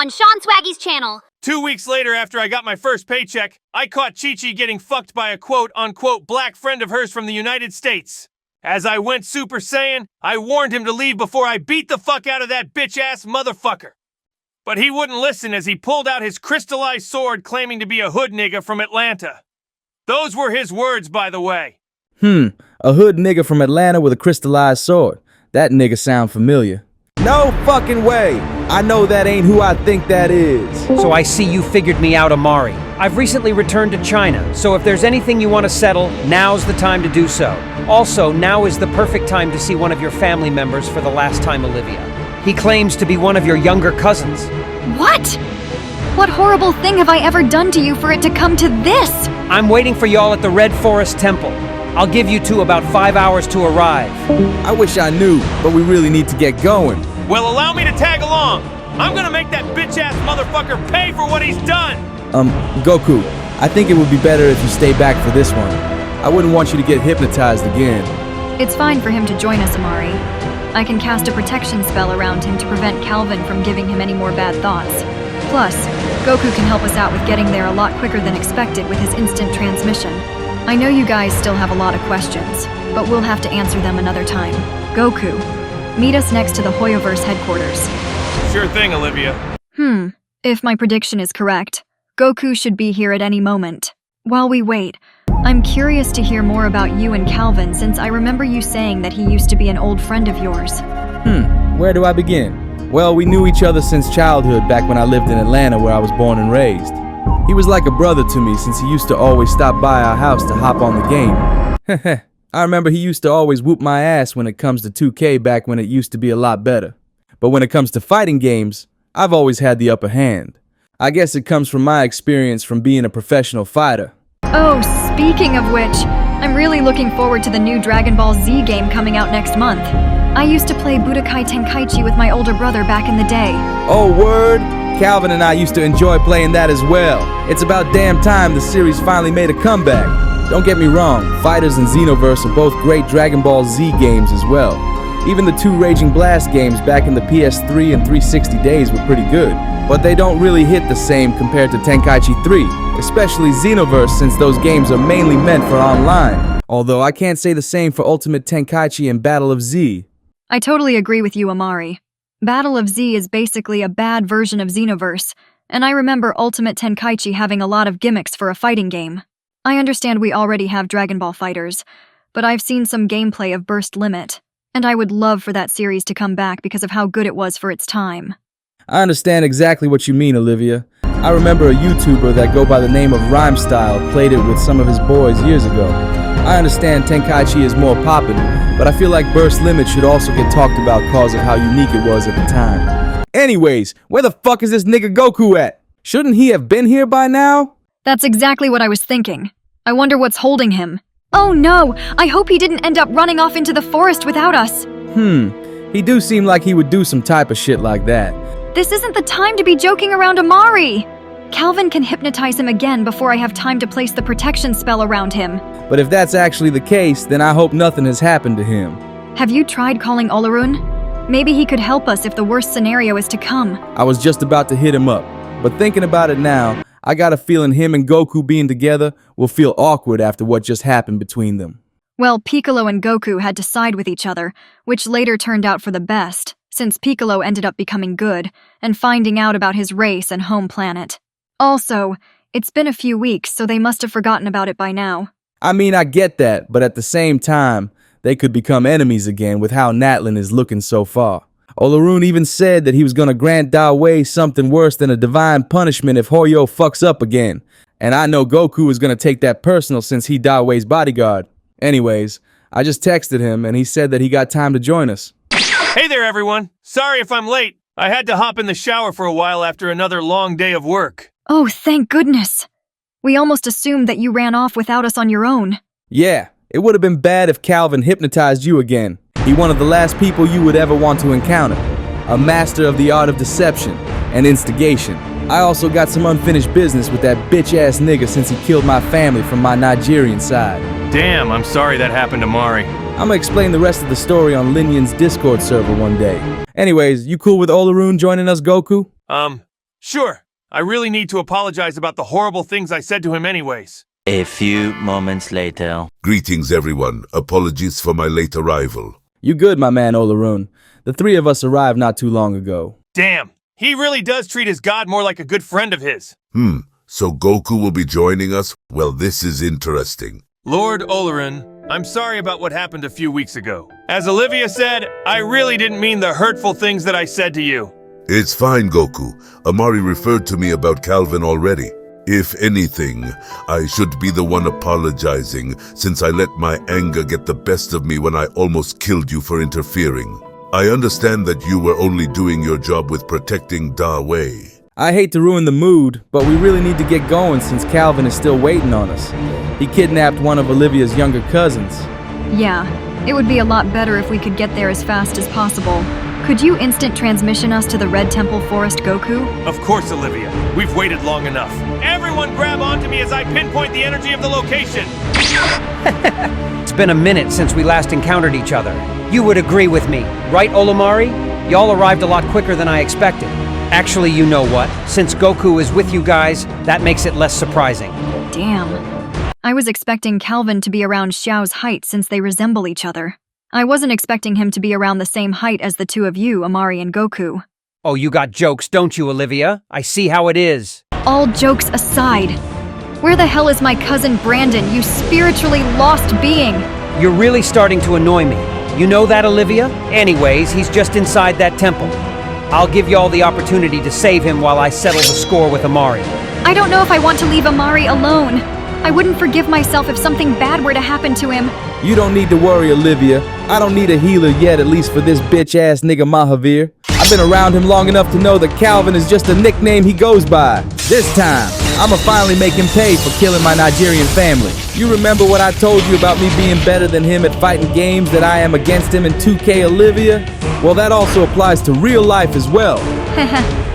on Sean Swaggy's channel. 2 weeks later, after I got my first paycheck, I caught Chi-Chi getting fucked by a quote-unquote black friend of hers from the United States. As I went Super Saiyan, I warned him to leave before I beat the fuck out of that bitch-ass motherfucker. But he wouldn't listen as he pulled out his crystallized sword claiming to be a hood nigga from Atlanta. Those were his words, by the way. A hood nigga from Atlanta with a crystallized sword. That nigga sound familiar. No fucking way! I know that ain't who I think that is. So I see you figured me out, Amari. I've recently returned to China, so if there's anything you want to settle, now's the time to do so. Also, now is the perfect time to see one of your family members for the last time, Olivia. He claims to be one of your younger cousins. What? What horrible thing have I ever done to you for it to come to this? I'm waiting for y'all at the Red Forest Temple. I'll give you two about 5 hours to arrive. I wish I knew, but we really need to get going. Well, allow me to tag along. I'm gonna make that bitch-ass motherfucker pay for what he's done. Goku, I think it would be better if you stay back for this one. I wouldn't want you to get hypnotized again. It's fine for him to join us, Amari. I can cast a protection spell around him to prevent Calvin from giving him any more bad thoughts. Plus, Goku can help us out with getting there a lot quicker than expected with his instant transmission. I know you guys still have a lot of questions, but we'll have to answer them another time. Goku, meet us next to the Hoyoverse headquarters. Sure thing, Olivia. If my prediction is correct, Goku should be here at any moment. While we wait, I'm curious to hear more about you and Calvin since I remember you saying that he used to be an old friend of yours. Where do I begin? Well, we knew each other since childhood back when I lived in Atlanta where I was born and raised. He was like a brother to me since he used to always stop by our house to hop on the game. I remember he used to always whoop my ass when it comes to 2K back when it used to be a lot better. But when it comes to fighting games, I've always had the upper hand. I guess it comes from my experience from being a professional fighter. Oh, speaking of which, I'm really looking forward to the new Dragon Ball Z game coming out next month. I used to play Budokai Tenkaichi with my older brother back in the day. Oh, word? Calvin and I used to enjoy playing that as well. It's about damn time the series finally made a comeback. Don't get me wrong, Fighters and Xenoverse are both great Dragon Ball Z games as well. Even the two Raging Blast games back in the PS3 and 360 days were pretty good. But they don't really hit the same compared to Tenkaichi 3, especially Xenoverse since those games are mainly meant for online. Although I can't say the same for Ultimate Tenkaichi and Battle of Z. I totally agree with you, Amari. Battle of Z is basically a bad version of Xenoverse, and I remember Ultimate Tenkaichi having a lot of gimmicks for a fighting game. I understand we already have Dragon Ball Fighters, but I've seen some gameplay of Burst Limit, and I would love for that series to come back because of how good it was for its time. I understand exactly what you mean, Olivia. I remember a YouTuber that go by the name of Rhymestyle played it with some of his boys years ago. I understand Tenkaichi is more poppin', but I feel like Burst Limit should also get talked about cause of how unique it was at the time. Anyways, where the fuck is this nigga Goku at? Shouldn't he have been here by now? That's exactly what I was thinking. I wonder what's holding him. Oh no! I hope he didn't end up running off into the forest without us. He do seem like he would do some type of shit like that. This isn't the time to be joking around Amari! Calvin can hypnotize him again before I have time to place the protection spell around him. But if that's actually the case, then I hope nothing has happened to him. Have you tried calling Olorun? Maybe he could help us if the worst scenario is to come. I was just about to hit him up, but thinking about it now, I got a feeling him and Goku being together will feel awkward after what just happened between them. Well, Piccolo and Goku had to side with each other, which later turned out for the best, since Piccolo ended up becoming good and finding out about his race and home planet. Also, it's been a few weeks, so they must have forgotten about it by now. I mean, I get that, but at the same time, they could become enemies again with how Natlin is looking so far. Olorun even said that he was gonna grant Dawei something worse than a divine punishment if Hoyo fucks up again. And I know Goku is gonna take that personal since he Dawei's bodyguard. Anyways, I just texted him and he said that he got time to join us. Hey there, everyone. Sorry if I'm late. I had to hop in the shower for a while after another long day of work. Oh, thank goodness. We almost assumed that you ran off without us on your own. Yeah, it would have been bad if Calvin hypnotized you again. He one of the last people you would ever want to encounter. A master of the art of deception and instigation. I also got some unfinished business with that bitch-ass nigga since he killed my family from my Nigerian side. Damn, I'm sorry that happened to Mari. I'ma explain the rest of the story on Linyan's Discord server one day. Anyways, you cool with Olorun joining us, Goku? Sure. I really need to apologize about the horrible things I said to him anyways. A few moments later. Greetings, everyone. Apologies for my late arrival. You good, my man Olorun. The three of us arrived not too long ago. Damn. He really does treat his god more like a good friend of his. So Goku will be joining us? Well, this is interesting. Lord Olorun, I'm sorry about what happened a few weeks ago. As Olivia said, I really didn't mean the hurtful things that I said to you. It's fine, Goku. Amari referred to me about Calvin already. If anything, I should be the one apologizing, since I let my anger get the best of me when I almost killed you for interfering. I understand that you were only doing your job with protecting Da Wei. I hate to ruin the mood, but we really need to get going since Calvin is still waiting on us. He kidnapped one of Olivia's younger cousins. Yeah, it would be a lot better if we could get there as fast as possible. Could you instant transmission us to the Red Temple Forest, Goku? Of course, Olivia. We've waited long enough. Everyone grab onto me as I pinpoint the energy of the location. It's been a minute since we last encountered each other. You would agree with me, right, Olomari? Y'all arrived a lot quicker than I expected. Actually, you know what? Since Goku is with you guys, that makes it less surprising. Damn. I was expecting Calvin to be around Xiao's height since they resemble each other. I wasn't expecting him to be around the same height as the two of you, Amari and Goku. Oh, you got jokes, don't you, Olivia? I see how it is. All jokes aside, where the hell is my cousin Brandon, you spiritually lost being? You're really starting to annoy me. You know that, Olivia? Anyways, he's just inside that temple. I'll give y'all the opportunity to save him while I settle the score with Amari. I don't know if I want to leave Amari alone. I wouldn't forgive myself if something bad were to happen to him. You don't need to worry, Olivia. I don't need a healer yet, at least for this bitch-ass nigga Mahavir. I've been around him long enough to know that Calvin is just a nickname he goes by. This time, I'ma finally make him pay for killing my Nigerian family. You remember what I told you about me being better than him at fighting games that I am against him in 2K, Olivia? Well, that also applies to real life as well.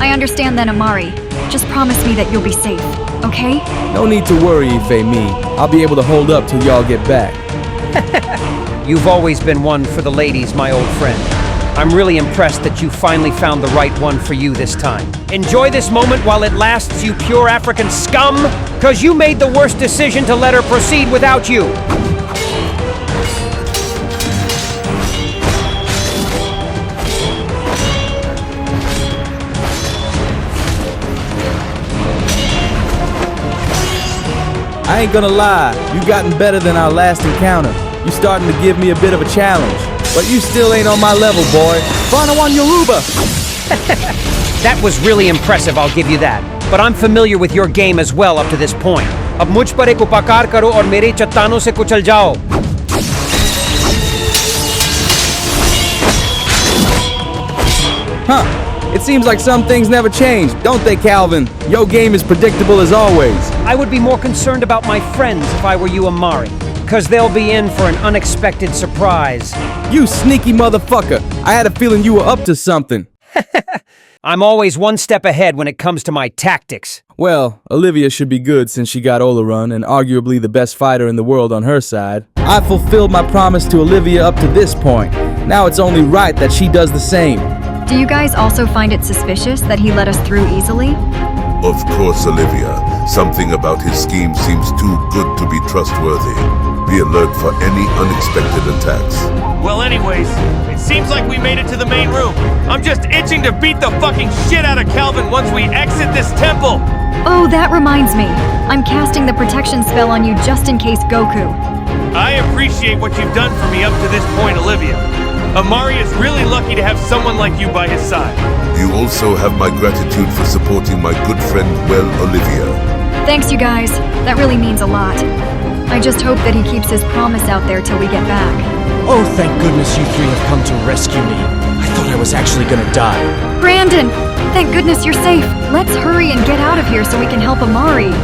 I understand then, Amari. Just promise me that you'll be safe, okay? No need to worry, Ife-me. I'll be able to hold up till y'all get back. You've always been one for the ladies, my old friend. I'm really impressed that you finally found the right one for you this time. Enjoy this moment while it lasts, you pure African scum, because you made the worst decision to let her proceed without you. I ain't gonna lie, you gotten better than our last encounter. You starting to give me a bit of a challenge. But you still ain't on my level, boy. Fanawan Yoruba! That was really impressive, I'll give you that. But I'm familiar with your game as well up to this point. Ab mujh par ek upakar karo aur mere chattanon se kuchal jao. Huh. It seems like some things never change, don't they, Calvin? Your game is predictable as always. I would be more concerned about my friends if I were you, Amari. Because they'll be in for an unexpected surprise. You sneaky motherfucker. I had a feeling you were up to something. I'm always one step ahead when it comes to my tactics. Well, Olivia should be good since she got Olorun and arguably the best fighter in the world on her side. I fulfilled my promise to Olivia up to this point. Now it's only right that she does the same. Do you guys also find it suspicious that he let us through easily? Of course, Olivia. Something about his scheme seems too good to be trustworthy. Be alert for any unexpected attacks. Well, anyways, it seems like we made it to the main room. I'm just itching to beat the fucking shit out of Calvin once we exit this temple. Oh, that reminds me. I'm casting the protection spell on you just in case, Goku. I appreciate what you've done for me up to this point, Olivia. Amari is really lucky to have someone like you by his side. You also have my gratitude for supporting my good friend, well, Olivia. Thanks, you guys. That really means a lot. I just hope that he keeps his promise out there till we get back. Oh, thank goodness you three have come to rescue me. I thought I was actually gonna die. Brandon! Thank goodness you're safe. Let's hurry and get out of here so we can help Amari.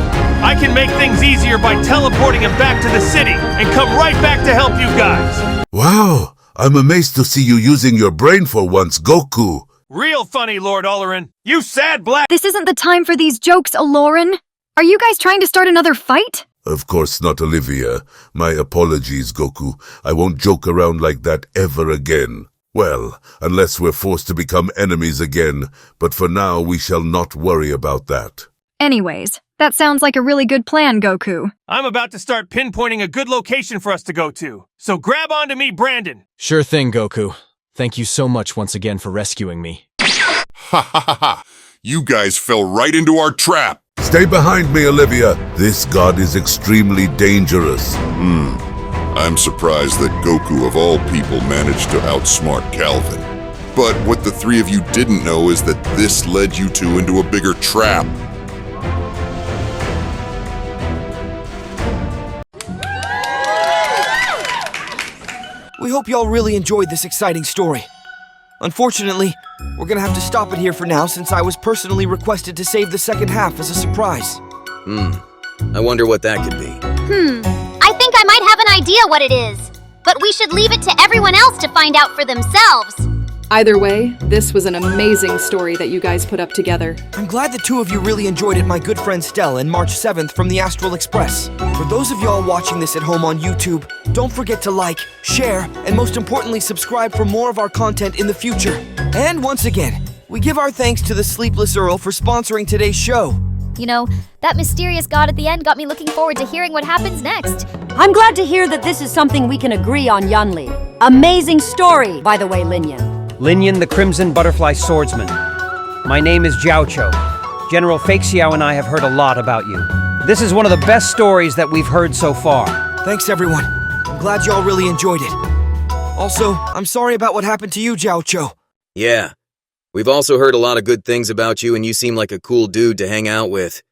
I can make things easier by teleporting him back to the city and come right back to help you guys. Wow! I'm amazed to see you using your brain for once, Goku. Real funny, Lord Olorun. You sad black— This isn't the time for these jokes, Olorun. Are you guys trying to start another fight? Of course not, Olivia. My apologies, Goku. I won't joke around like that ever again. Well, unless we're forced to become enemies again, but for now we shall not worry about that. Anyways, that sounds like a really good plan, Goku. I'm about to start pinpointing a good location for us to go to. So grab onto me, Brandon. Sure thing, Goku. Thank you so much once again for rescuing me. Ha ha ha ha! You guys fell right into our trap! Stay behind me, Olivia. This god is extremely dangerous. I'm surprised that Goku of all people managed to outsmart Calvin. But what the three of you didn't know is that this led you two into a bigger trap. We hope y'all really enjoyed this exciting story. Unfortunately, we're gonna have to stop it here for now since I was personally requested to save the second half as a surprise. I wonder what that could be. I think I might have an idea what it is. But we should leave it to everyone else to find out for themselves. Either way, this was an amazing story that you guys put up together. I'm glad the two of you really enjoyed it, my good friend Stelle and March 7th from the Astral Express. For those of y'all watching this at home on YouTube, don't forget to like, share, and most importantly subscribe for more of our content in the future. And once again, we give our thanks to the Sleepless Earl for sponsoring today's show. You know, that mysterious god at the end got me looking forward to hearing what happens next. I'm glad to hear that this is something we can agree on, Yunli. Amazing story, by the way, Linyan. Linyan, the Crimson Butterfly Swordsman. My name is Jiaoqiu. General Fake Xiao and I have heard a lot about you. This is one of the best stories that we've heard so far. Thanks, everyone. I'm glad y'all really enjoyed it. Also, I'm sorry about what happened to you, Jiaoqiu. Yeah. We've also heard a lot of good things about you, and you seem like a cool dude to hang out with.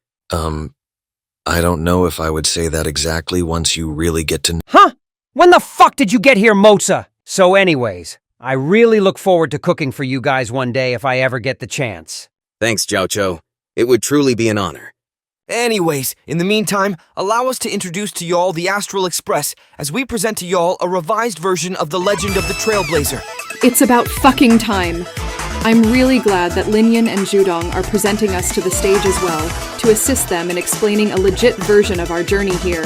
I don't know if I would say that exactly once you really get to... Huh? When the fuck did you get here, Moza? So anyways, I really look forward to cooking for you guys one day if I ever get the chance. Thanks, Jiaoqiu. It would truly be an honor. Anyways, in the meantime, allow us to introduce to y'all the Astral Express as we present to y'all a revised version of the Legend of the Trailblazer. It's about fucking time. I'm really glad that Linyan and Zhudong are presenting us to the stage as well, to assist them in explaining a legit version of our journey here,